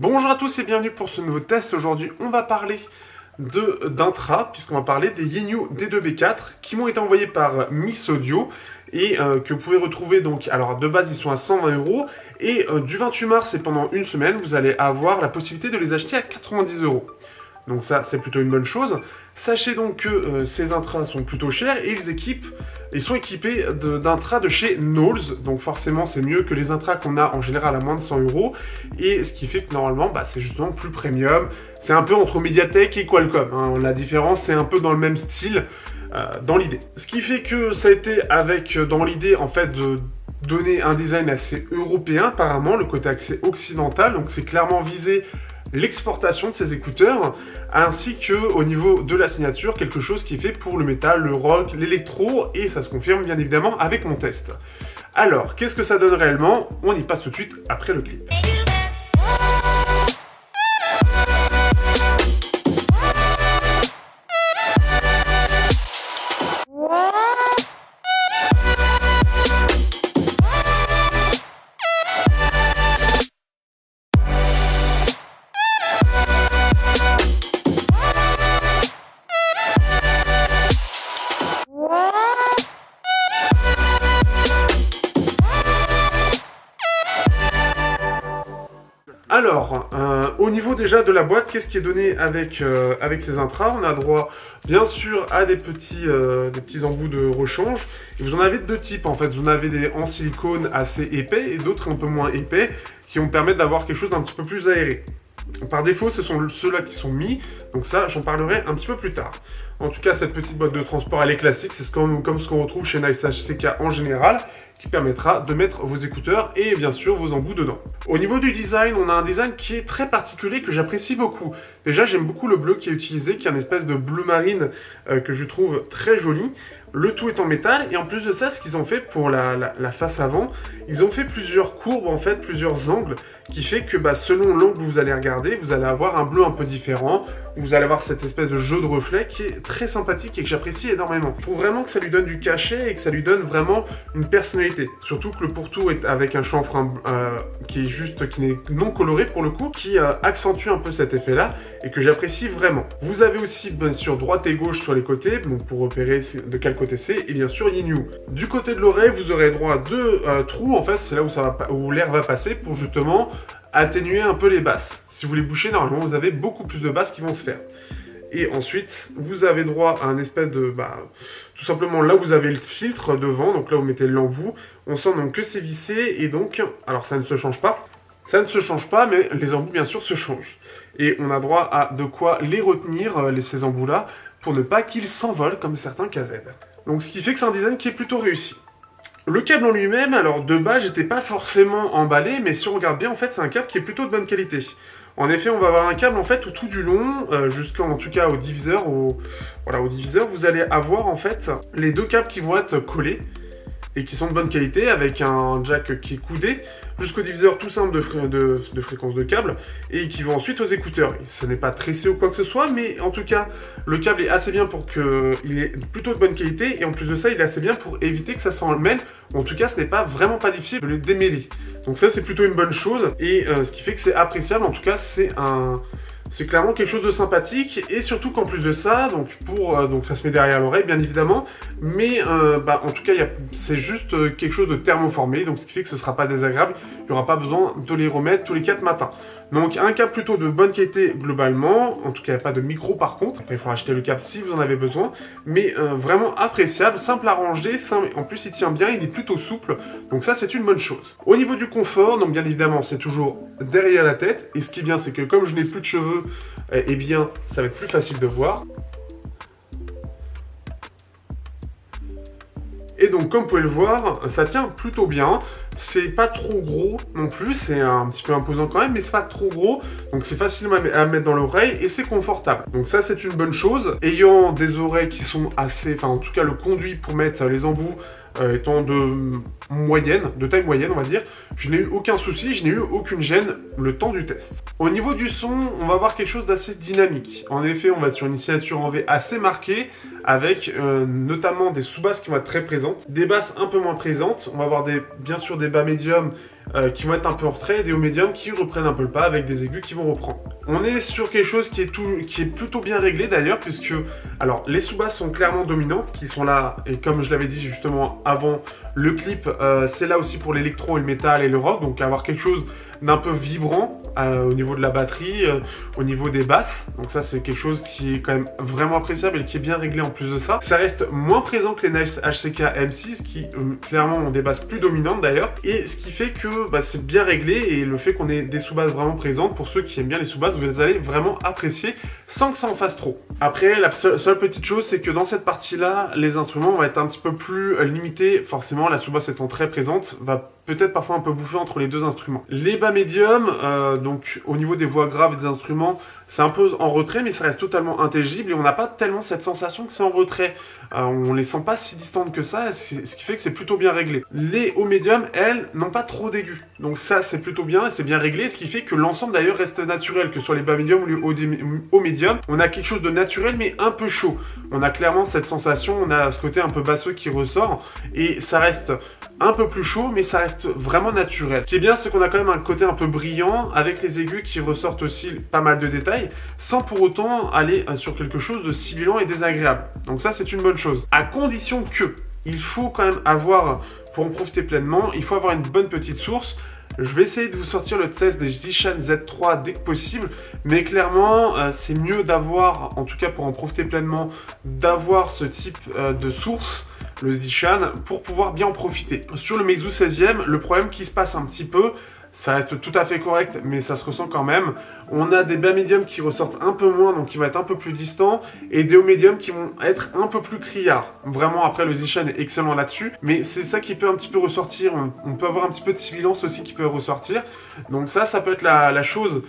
Bonjour à tous et bienvenue pour ce nouveau test. Aujourd'hui, on va parler d'intra, puisqu'on va parler des Yinyu D2B4 qui m'ont été envoyés par Miss Audio et que vous pouvez retrouver donc, alors de base ils sont à 120 € et du 28 mars et pendant une semaine, vous allez avoir la possibilité de les acheter à 90 €. Donc ça, c'est plutôt une bonne chose. Sachez donc que ces intras sont plutôt chers et ils sont équipés d'intras de chez Knowles. Donc forcément, c'est mieux que les intras qu'on a en général à moins de 100 €. Et ce qui fait que normalement, c'est justement plus premium. C'est un peu entre Mediatek et Qualcomm, hein. La différence, c'est un peu dans le même style dans l'idée. Ce qui fait que ça a été dans l'idée en fait de donner un design assez européen apparemment, le côté accès occidental. Donc c'est clairement visé l'exportation de ces écouteurs, ainsi que au niveau de la signature, quelque chose qui est fait pour le métal, le rock, l'électro, et ça se confirme bien évidemment avec mon test. Alors, qu'est-ce que ça donne réellement? On y passe tout de suite après le clip. Alors, au niveau déjà de la boîte, qu'est-ce qui est donné avec ces intras? On a droit, bien sûr, à des petits embouts de rechange. Et vous en avez de deux types, en fait. Vous en avez des en silicone assez épais et d'autres un peu moins épais, qui vont permettre d'avoir quelque chose d'un petit peu plus aéré. Par défaut, ce sont ceux-là qui sont mis, donc ça, j'en parlerai un petit peu plus tard. En tout cas, cette petite boîte de transport, elle est classique, c'est comme ce qu'on retrouve chez Nice HCK en général, qui permettra de mettre vos écouteurs et bien sûr vos embouts dedans. Au niveau du design, on a un design qui est très particulier, que j'apprécie beaucoup. Déjà, j'aime beaucoup le bleu qui est utilisé, qui est une espèce de bleu marine que je trouve très joli. Le tout est en métal, et en plus de ça, ce qu'ils ont fait pour la face avant, ils ont fait plusieurs courbes, en fait, plusieurs angles, qui fait que selon l'angle où vous allez regarder, vous allez avoir un bleu un peu différent, vous allez avoir cette espèce de jeu de reflets qui est très sympathique et que j'apprécie énormément. Je trouve vraiment que ça lui donne du cachet et que ça lui donne vraiment une personnalité. Surtout que le pourtour est avec un chanfre qui n'est non coloré pour le coup, qui accentue un peu cet effet-là et que j'apprécie vraiment. Vous avez aussi bien sûr droite et gauche sur les côtés, donc pour repérer de quel côté c'est, et bien sûr Yinyu. Du côté de l'oreille, vous aurez droit à deux trous, en fait, c'est là où l'air va passer pour justement atténuer un peu les basses. Si vous les bouchez, normalement, vous avez beaucoup plus de basses qui vont se faire. Et ensuite, vous avez droit à un espèce de... tout simplement, là, vous avez le filtre devant, donc là, vous mettez l'embout. On sent donc que c'est vissé, et donc... Alors, ça ne se change pas. Ça ne se change pas, mais les embouts, bien sûr, se changent. Et on a droit à de quoi les retenir, ces embouts-là, pour ne pas qu'ils s'envolent comme certains KZ. Donc, ce qui fait que c'est un design qui est plutôt réussi. Le câble en lui-même, alors de base, j'étais pas forcément emballé, mais si on regarde bien, en fait, c'est un câble qui est plutôt de bonne qualité. En effet, on va avoir un câble, en fait, tout du long, jusqu'en tout cas au diviseur, au diviseur, vous allez avoir, en fait, les deux câbles qui vont être collés, et qui sont de bonne qualité, avec un jack qui est coudé, jusqu'au diviseur tout simple de fréquence de câble, et qui va ensuite aux écouteurs. Ce n'est pas tressé ou quoi que ce soit, mais en tout cas, le câble est assez bien pour qu'il est plutôt de bonne qualité, et en plus de ça, il est assez bien pour éviter que ça s'en mêle, ou en tout cas, ce n'est pas vraiment pas difficile de les démêler. Donc ça, c'est plutôt une bonne chose, et ce qui fait que c'est appréciable, en tout cas, c'est clairement quelque chose de sympathique, et surtout qu'en plus de ça, donc ça se met derrière l'oreille bien évidemment, mais en tout cas c'est juste quelque chose de thermoformé, donc ce qui fait que ce ne sera pas désagréable, il n'y aura pas besoin de les remettre tous les 4 matins. Donc un câble plutôt de bonne qualité globalement, en tout cas il n'y a pas de micro par contre, après il faudra acheter le câble si vous en avez besoin, mais vraiment appréciable, simple à ranger, en plus il tient bien, il est plutôt souple, donc ça c'est une bonne chose. Au niveau du confort, donc bien évidemment c'est toujours derrière la tête, et ce qui est bien c'est que comme je n'ai plus de cheveux, eh bien ça va être plus facile de voir. Et donc comme vous pouvez le voir, ça tient plutôt bien, c'est pas trop gros non plus, c'est un petit peu imposant quand même, mais c'est pas trop gros, donc c'est facile à mettre dans l'oreille et c'est confortable. Donc ça c'est une bonne chose. Ayant des oreilles qui sont assez, en tout cas le conduit pour mettre les embouts étant de taille moyenne on va dire, je n'ai eu aucun souci, je n'ai eu aucune gêne le temps du test. Au niveau du son, on va avoir quelque chose d'assez dynamique. En effet, on va être sur une signature en V assez marquée, avec notamment des sous-basses qui vont être très présentes, des basses un peu moins présentes, on va avoir bien sûr des bas médiums qui vont être un peu en retrait et des hauts médiums qui reprennent un peu le pas avec des aigus qui vont reprendre. On est sur quelque chose qui est plutôt bien réglé d'ailleurs, puisque alors les sous-basses sont clairement dominantes, qui sont là, et comme je l'avais dit justement avant le clip, c'est là aussi pour l'électro et le métal et le rock, donc avoir quelque chose d'un peu vibrant au niveau de la batterie, au niveau des basses. Donc ça c'est quelque chose qui est quand même vraiment appréciable et qui est bien réglé en plus de ça. Ça reste moins présent que les Nice HCK M6 qui clairement ont des basses plus dominantes d'ailleurs. Et ce qui fait que c'est bien réglé, et le fait qu'on ait des sous-basses vraiment présentes, pour ceux qui aiment bien les sous-basses, vous allez vraiment apprécier sans que ça en fasse trop. Après la seule petite chose, c'est que dans cette partie là, les instruments vont être un petit peu plus limités. Forcément la sous-basse étant très présente, va peut-être parfois un peu bouffer entre les deux instruments. Les bas médiums, donc au niveau des voix graves des instruments, c'est un peu en retrait, mais ça reste totalement intelligible et on n'a pas tellement cette sensation que c'est en retrait. On les sent pas si distantes que ça, ce qui fait que c'est plutôt bien réglé. Les hauts médiums, elles, n'ont pas trop d'aigus. Donc ça, c'est plutôt bien et c'est bien réglé, ce qui fait que l'ensemble d'ailleurs reste naturel, que ce soit les bas médiums ou les hauts médiums. On a quelque chose de naturel mais un peu chaud. On a clairement cette sensation, on a ce côté un peu basseux qui ressort et ça reste un peu plus chaud, mais ça reste vraiment naturel. Ce qui est bien, c'est qu'on a quand même un côté un peu brillant, avec les aigus qui ressortent aussi pas mal de détails, sans pour autant aller sur quelque chose de sibilant et désagréable. Donc ça, c'est une bonne chose. À condition que, il faut quand même avoir, pour en profiter pleinement, il faut avoir une bonne petite source. Je vais essayer de vous sortir le test des Zishan Z3 dès que possible, mais clairement, c'est mieux d'avoir, en tout cas pour en profiter pleinement, d'avoir ce type de source, le Zishan, pour pouvoir bien en profiter. Sur le Meizu 16e, le problème qui se passe un petit peu, ça reste tout à fait correct, mais ça se ressent quand même. On a des bas médiums qui ressortent un peu moins, donc qui vont être un peu plus distants, et des hauts médiums qui vont être un peu plus criards. Vraiment, après, le Zishan est excellent là-dessus, mais c'est ça qui peut un petit peu ressortir. On peut avoir un petit peu de sibilance aussi qui peut ressortir. Donc ça peut être la chose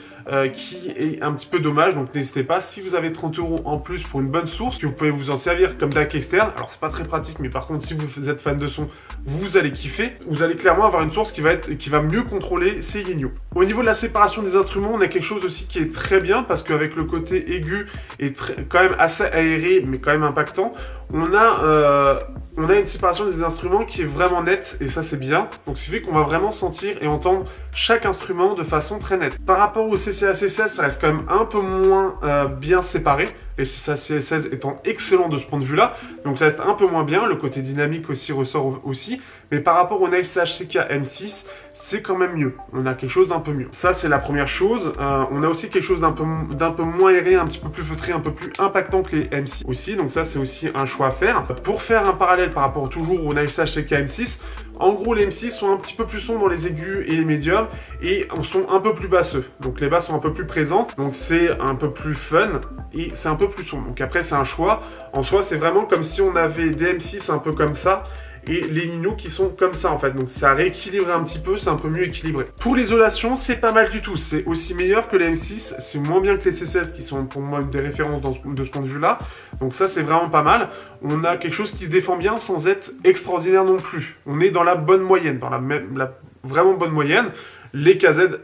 qui est un petit peu dommage. Donc n'hésitez pas, si vous avez 30 € en plus pour une bonne source, que vous pouvez vous en servir comme DAC externe. Alors c'est pas très pratique, mais par contre, si vous êtes fan de son, vous allez kiffer. Vous allez clairement avoir une source qui va mieux contrôler ces Yinyu. Au niveau de la séparation des instruments, on a quelque chose aussi qui est très bien, parce qu'avec le côté aigu et quand même assez aéré, mais quand même impactant, on a une séparation des instruments qui est vraiment nette, et ça c'est bien. Donc ce qui fait qu'on va vraiment sentir et entendre chaque instrument de façon très nette. Par rapport au CCA C16, ça reste quand même un peu moins bien séparé, et CCA C16 étant excellent de ce point de vue là, donc ça reste un peu moins bien. Le côté dynamique aussi ressort aussi, mais par rapport au Nice HCK M6, c'est quand même mieux. On a quelque chose d'un peu mieux. Ça c'est la première chose. On a aussi quelque chose d'un peu moins aéré, un petit peu plus feutré, un peu plus impactant que les M6 aussi, donc ça c'est aussi un choix à faire. Pour faire un parallèle par rapport toujours au Nice HCK M6, en gros les M6 sont un petit peu plus sombres dans les aigus et les médiums, et sont un peu plus basseux. Donc les basses sont un peu plus présentes, donc c'est un peu plus fun, et c'est un peu plus sombre. Donc après c'est un choix. En soi c'est vraiment comme si on avait des M6 un peu comme ça, et les Yinyu qui sont comme ça en fait, donc ça rééquilibre un petit peu, c'est un peu mieux équilibré. Pour l'isolation, c'est pas mal du tout, c'est aussi meilleur que les M6, c'est moins bien que les C16 qui sont pour moi une des références de ce point de vue là, donc ça c'est vraiment pas mal. On a quelque chose qui se défend bien sans être extraordinaire non plus, on est dans la bonne moyenne, dans la vraiment bonne moyenne. Les KZ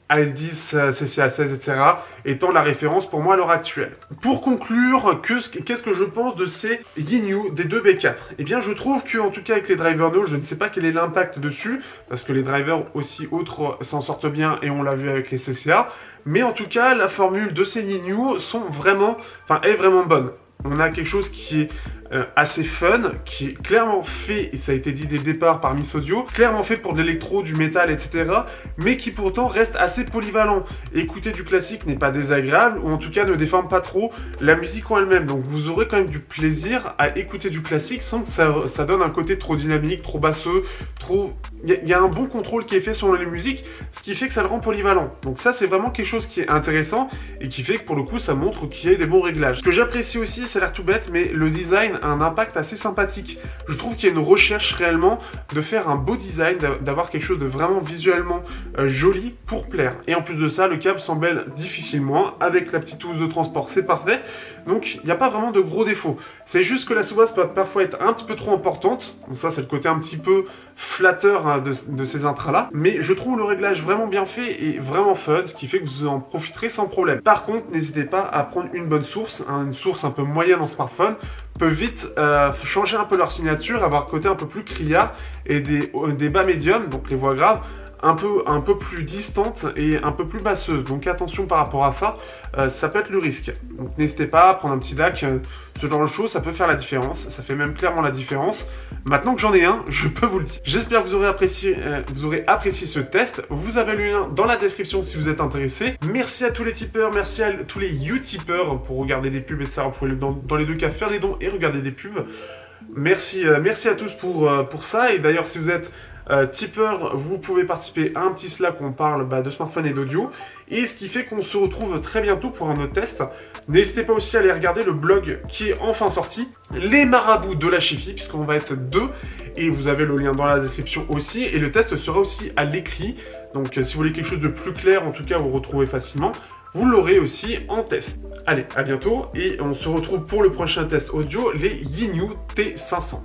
AS10, CCA16, etc. étant la référence pour moi à l'heure actuelle. Pour conclure, qu'est-ce que je pense de ces Yinyu des 2B4? Eh bien, je trouve que, en tout cas avec les drivers no, je ne sais pas quel est l'impact dessus, parce que les drivers aussi autres s'en sortent bien, et on l'a vu avec les CCA, mais en tout cas, la formule de ces Yinyu est vraiment bonne. On a quelque chose qui est assez fun, qui est clairement fait, et ça a été dit dès le départ par Miss Audio, clairement fait pour de l'électro, du métal, etc. mais qui pourtant reste assez polyvalent. Écouter du classique n'est pas désagréable, ou en tout cas ne déforme pas trop la musique en elle-même. Donc vous aurez quand même du plaisir à écouter du classique sans que ça donne un côté trop dynamique, trop basseux, trop... Il y a un bon contrôle qui est fait sur les musiques, ce qui fait que ça le rend polyvalent. Donc ça c'est vraiment quelque chose qui est intéressant, et qui fait que pour le coup ça montre qu'il y a des bons réglages. Ce que j'apprécie aussi, ça a l'air tout bête, mais le design a un impact assez sympathique. Je trouve qu'il y a une recherche réellement de faire un beau design, d'avoir quelque chose de vraiment visuellement joli pour plaire. Et en plus de ça, le câble s'embelle difficilement, avec la petite housse de transport, c'est parfait. Donc il n'y a pas vraiment de gros défauts. C'est juste que la sous-basse peut parfois être un petit peu trop importante. Donc ça c'est le côté un petit peu flatteur de ces intras là. Mais je trouve le réglage vraiment bien fait et vraiment fun, ce qui fait que vous en profiterez sans problème. Par contre, n'hésitez pas à prendre une bonne source, une source un peu moyenne en smartphone, peut vite changer un peu leur signature, avoir un côté un peu plus criard, et des bas médiums, donc les voix graves, un peu plus distante et un peu plus basseuse. Donc attention par rapport à ça, ça peut être le risque. Donc n'hésitez pas à prendre un petit DAC, ce genre de choses, ça peut faire la différence. Ça fait même clairement la différence. Maintenant que j'en ai un, je peux vous le dire. J'espère que vous aurez apprécié ce test. Vous avez le lien dans la description si vous êtes intéressé. Merci à tous les tipeurs, merci à tous les utipeurs pour regarder des pubs, etc. Vous pouvez dans les deux cas faire des dons et regarder des pubs. Merci à tous pour ça. Et d'ailleurs, si vous êtes tipeur, vous pouvez participer à un petit Slack où on parle de smartphone et d'audio. Et ce qui fait qu'on se retrouve très bientôt pour un autre test. N'hésitez pas aussi à aller regarder le blog qui est enfin sorti, Les Marabouts de la Chifi, puisqu'on va être deux. Et vous avez le lien dans la description aussi. Et le test sera aussi à l'écrit. Donc si vous voulez quelque chose de plus clair, en tout cas vous retrouvez facilement, vous l'aurez aussi en test. Allez, à bientôt et on se retrouve pour le prochain test audio, les Yinyu T500.